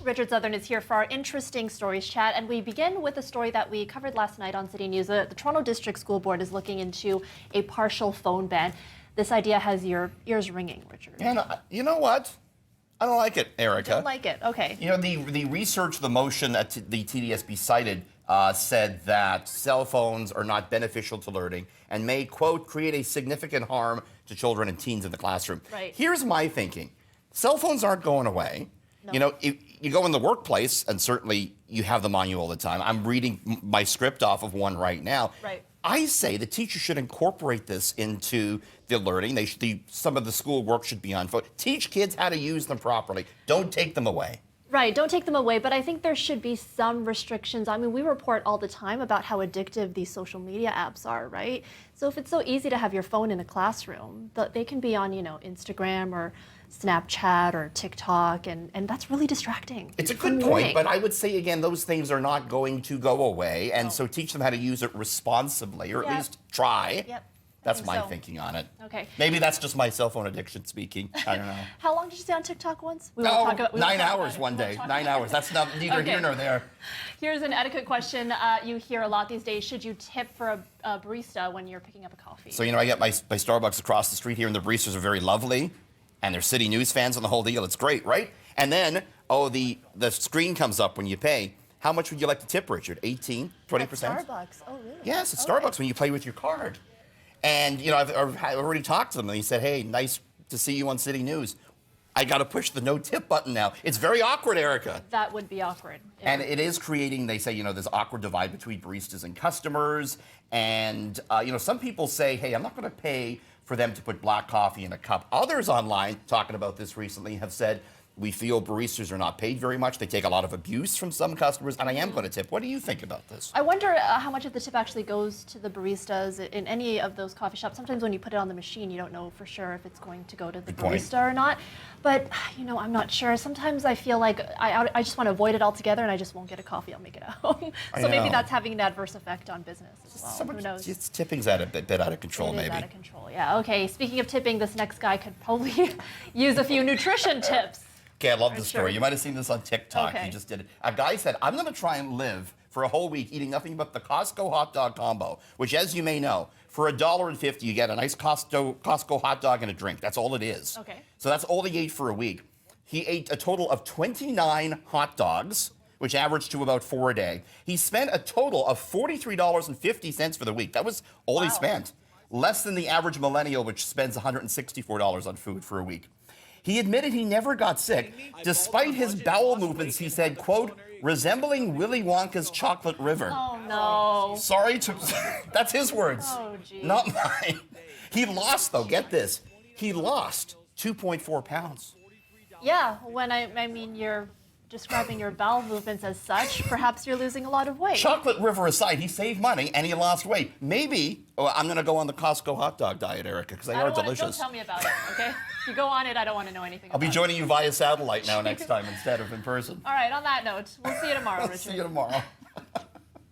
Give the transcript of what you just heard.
Richard Southern is here for our interesting stories chat, and we begin with a story that we covered last night on City News. The Toronto District School Board is looking into a partial phone ban. This idea has your ears ringing, Richard. And you know what? I don't like it, Erica. Don't like it, okay. You know, the research, the motion that the TDSB cited said that cell phones are not beneficial to learning and may, quote, create a significant harm to children and teens in the classroom. Right. Here's my thinking. Cell phones aren't going away. No. You know, you go in the workplace, and certainly you have them on you all the time. I'm reading my script off of one right now. Right. I say the teacher should incorporate this into the learning. Some of the school work should be on phone. Teach kids how to use them properly. Don't take them away. Right, don't take them away, but I think there should be some restrictions. I mean, we report all the time about how addictive these social media apps are, right? So if it's so easy to have your phone in a classroom, they can be on, you know, Instagram or Snapchat or TikTok, and that's really distracting. It's a good point, but I would say, again, those things are not going to go away, and No. so teach them how to use it responsibly, or at least try. Yep. That's my thinking on it. Okay. Maybe that's just my cell phone addiction speaking. I don't know. How long did you stay on TikTok once? We No, won't talk about, 9 hours one day. 9 hours. That's neither here nor there. Here's an etiquette question you hear a lot these days. Should you tip for a barista when you're picking up a coffee? So, you know, I get my Starbucks across the street here, and the baristas are very lovely, and they're CityNews fans and the whole deal. It's great, right? And then, the screen comes up when you pay. How much would you like to tip, Richard? 18, 20%? At Starbucks. Oh, really? Yes, at Starbucks when you pay with your card. And, you know, I've already talked to them, and he said, hey, nice to see you on City News. I got to push the no tip button now. It's very awkward, Erica. That would be awkward. Yeah. And it is creating, they say, you know, this awkward divide between baristas and customers. And, you know, some people say, hey, I'm not going to pay for them to put black coffee in a cup. Others online, talking about this recently, have said, we feel baristas are not paid very much. They take a lot of abuse from some customers, and I am going to tip. What do you think about this? I wonder how much of the tip actually goes to the baristas in any of those coffee shops. Sometimes when you put it on the machine, you don't know for sure if it's going to go to the barista or not. But, you know, I'm not sure. Sometimes I feel like I just want to avoid it altogether, and I just won't get a coffee. I'll make it at home. So maybe that's having an adverse effect on business as well. Who knows? Tipping's a bit out of control, maybe. It is out of control, yeah. Okay, speaking of tipping, this next guy could probably use a few nutrition tips. Okay, I love this story. You might have seen this on TikTok. Okay. He just did it. A guy said, I'm going to try and live for a whole week eating nothing but the Costco hot dog combo, which, as you may know, for $1.50, you get a nice Costco hot dog and a drink. That's all it is. Okay. So that's all he ate for a week. He ate a total of 29 hot dogs, which averaged to about 4 a day. He spent a total of $43.50 for the week. That was all he spent. Less than the average millennial, which spends $164 on food for a week. He admitted he never got sick, despite his bowel movements, he said, quote, resembling Willy Wonka's chocolate river. Oh, no. Sorry to... That's his words. Oh, geez. Not mine. He lost, though, get this. He lost 2.4 pounds. Yeah, when I mean, you're describing your bowel movements as such, perhaps you're losing a lot of weight. Chocolate river aside, he saved money and he lost weight. Maybe I'm going to go on the Costco hot dog diet, Erica, because they are delicious. Don't tell me about it, okay? If you go on it, I don't want to know anything about it. I'll be joining you via satellite now next time instead of in person. All right, on that note, we'll see you tomorrow, Richard. See you tomorrow.